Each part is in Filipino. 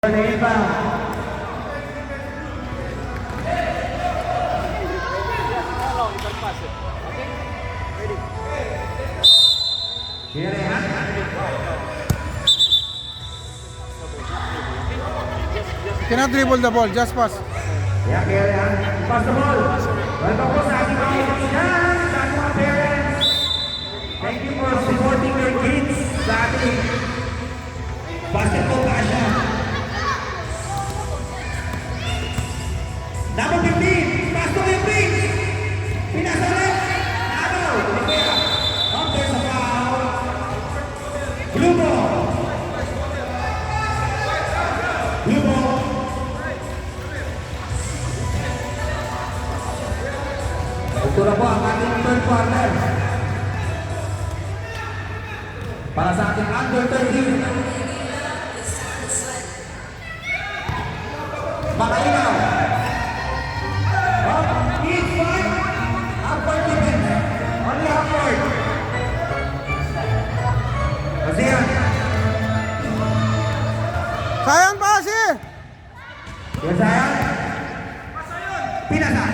Cannot dribble the ball, just pass. Yeah, pass the ball. Welcome po sa ating mga kaibigan, sa ating mga parents. Thank you for supporting your kids sa ating basketball passion. Number 15, pass to him, please. Pinasa ulit. Nagaw. There's a foul. Blue ball. Blue ball. Ito na po ang ating third quarter. Para sa ating under 13. Makainaw. Each one, upward defense. Only upward. Kasi yan. Sayang pass eh! Yan sayang. Pinasa.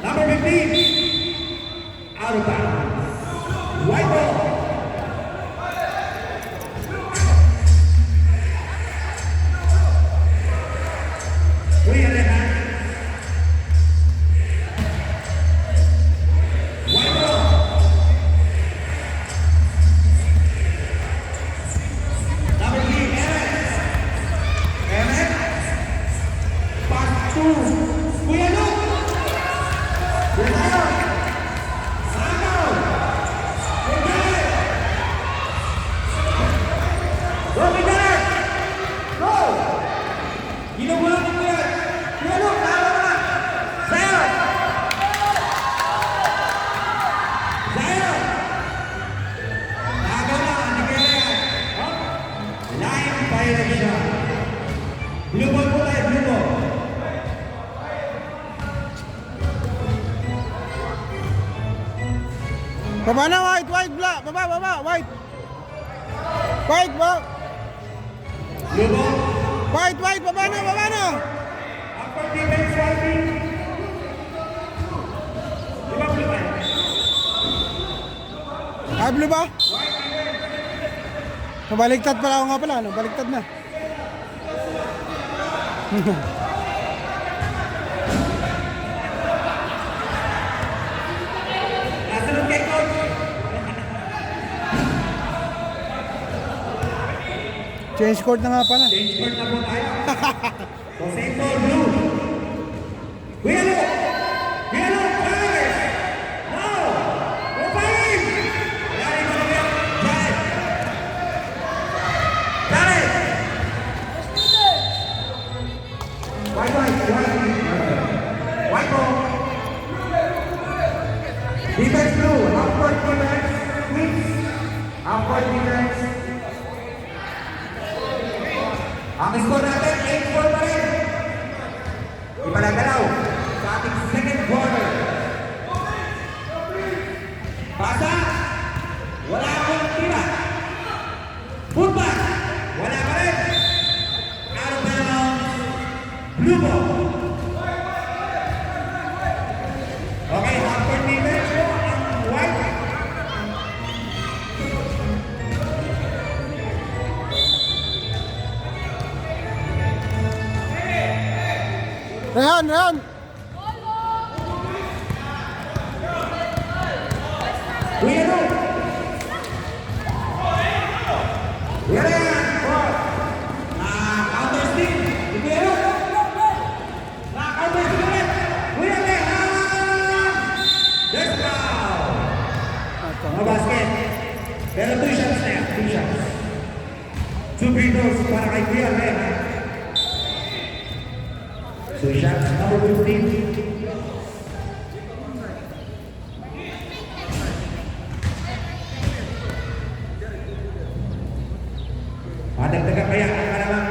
Number 15. Out of bounds. White ball. Kuya Rehan. White ball. Number 3, Emmett. Pass to Kuya Luke. Blue ball po tayo, blue ball. Baba na, white, black. Baba, white. White, ba? Blue ball. White, baba na. Upper defense, white. Lima blue tayo. Ah, blue ba? Nabaligtad pala ako nga pala, no? Baligtad na. Nasunod kay coach. Change court na nga pala. Change court na po tayo. So, same ball, blue. Kuya Luke! Kuya Luke, fires! No! We're firing! Wala rin ko naman. Jared! Jared! White ball. Defense blue. Upward defense. Quick. Upward defense. Ang score natin, 8-4 pa rin. Di pa nagalaw sa ating second quarter. Pasa. Wala akong tira. Putback. Wala pa rin. Out of bounds. Blue ball. Okay, upward defense po ang white. Rehan. Kuya Luke. Kuya Rehan. Counter stick. Kuya Luke. Counter stick ulit. Kuya Rehan. There's the foul. Mga basket. Pero 2 shots na yan. 2 shots. 2 free throws para kay Kuya Rehan. 2 shots. Number 15. Madagdagan kaya ang kalaman.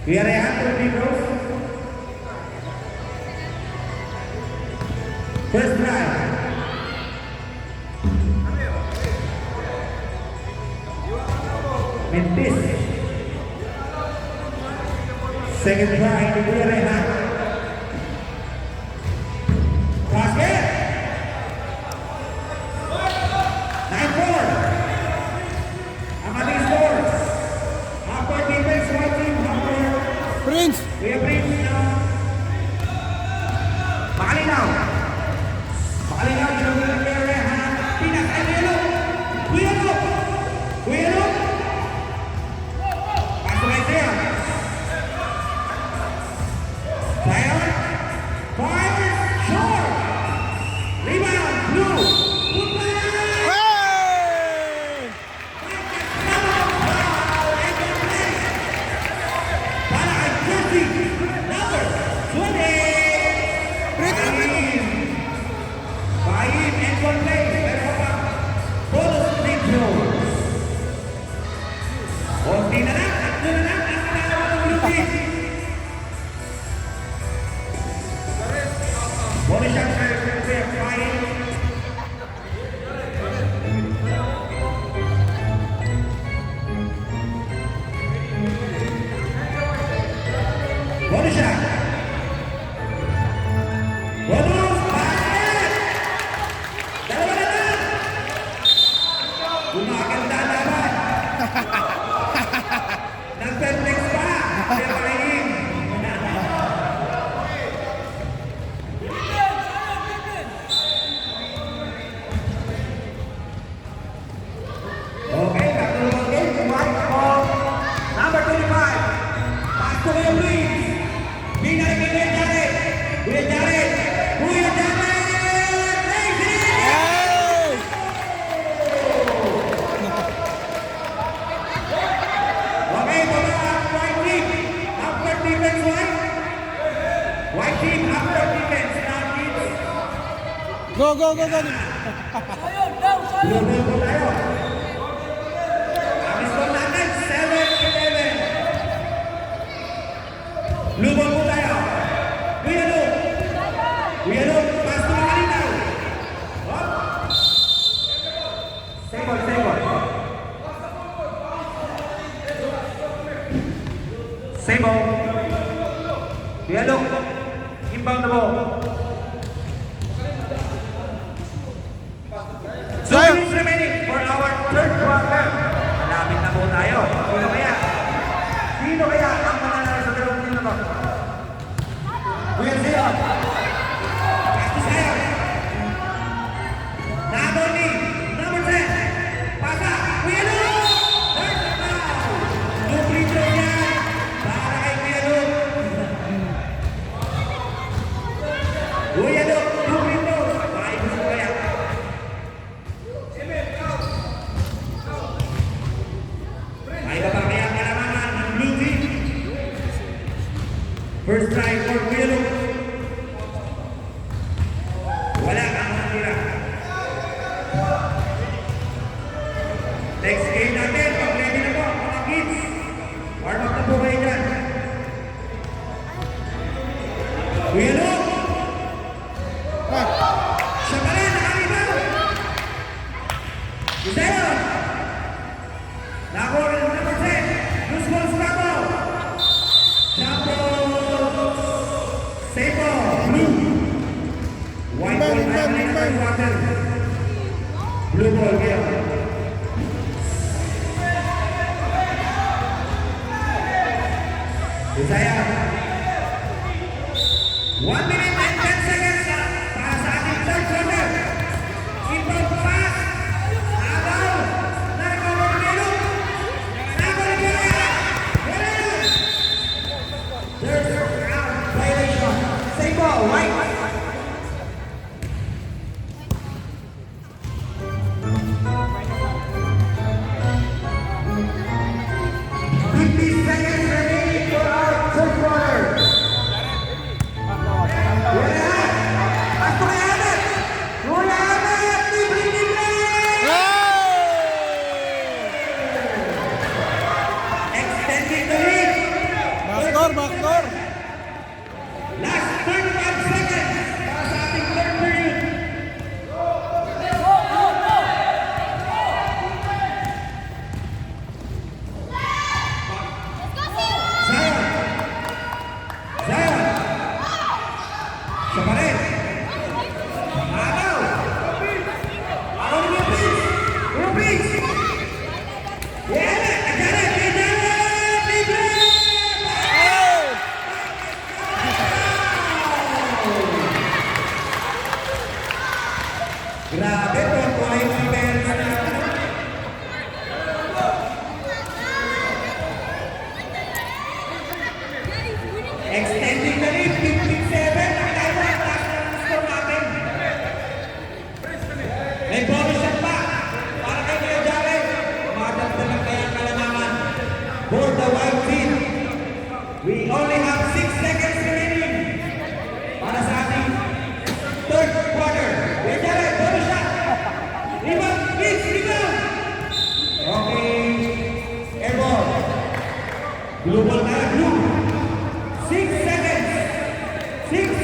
Kuya Rehan, 2 free throws. First drive. in this second try ni Kuya Rehan. Basket! 9-4. Ang ating scores. Half-court defense, white team, half-court. Prince. Kuya Prince na Makalinaw. Makalinaw, ginagawa ni Kuya Rehan. Pinakay Kuya Luke. Kuya Luke. Kuya Luke. Paso kay Zion. Zion. Fires. Short. Rebound. Blue. Goodbye. Hey! Para kay jersey number 20. Prito na prito. Bayin and one play. Meron pa bonus free throws. Konti na lang. Tatlo na lang. Ang kinakawa ng blue team. Bonus shot for Bayin. Bonus shot. Bonus basket! Dalawa na lang! Gumaganda laban! Nag-perflex pa! Kaya Bayin! Okay, back to the game. White ball. Number 25. Pass to Kuya Prince. Binay kay Kuya Jared. Kuya Jared. Kuya Jared. Lazy! Hey! Okay, baba ang white team. Upward defense, white. White team, upward defense. Not defense. Go, go, go, go. Blue ball po tayo. Ang score natin, 7-11. Blue ball po tayo. Kuya Luke. Kuya Luke, pass to Makalinaw. Hop. Same ball, same ball. Same ball. Kuya Luke, inbound the ball. So, Zion. minutes remaining for our third quarter. Malapit na po tayo. Sino kaya? Sino kaya ang mananalo sa dalawang team na to? Kuya Zion. Practice kayo. Nadoni, number 10. Pasa, Kuya Luke. Third foul. Two free throw niya. Para kay Kuya Luke. Kuya Luke, two free throws. Bakit gusto kaya? May iba pa kaya kalamangan ng blue team. First try for Kuya Luke. Wala kang natira. Next game natin, pag-ready na po, mga kids. Warm up na po kayo dyan. Kuya Luke! Siya pa rin, nakalibaw! Isayon! Nakuha rin number 10, loose ball Sprago! Shapo! Sabo! Blue! White ball tayo na yung third quarter. Blue ball game. Isayon! 1 minute and 10 seconds para sa ating third quarter. Inbound pass. Agaw. Nakaw ni Kuya Luke. Nakaw ni Kuya Rehan. Kuya Luke. There's a ground violation. Same ball, right? Seconds remaining for our third quarter. Grabe, tuwa yung si Perez na extending the lead, 57. Nakikita mo ang taas ng score natin. May bonus shot pa. Para kay Kuya Jared. Madagdag lang kaya ang kalamangan. For the wild team. We only have 6 seconds remaining. Para sa ating third quarter. Kuya Jared, bonus shot. Rebound, please, rebound. Okay. Airball. Blue ball na, blue. 6 seconds. 6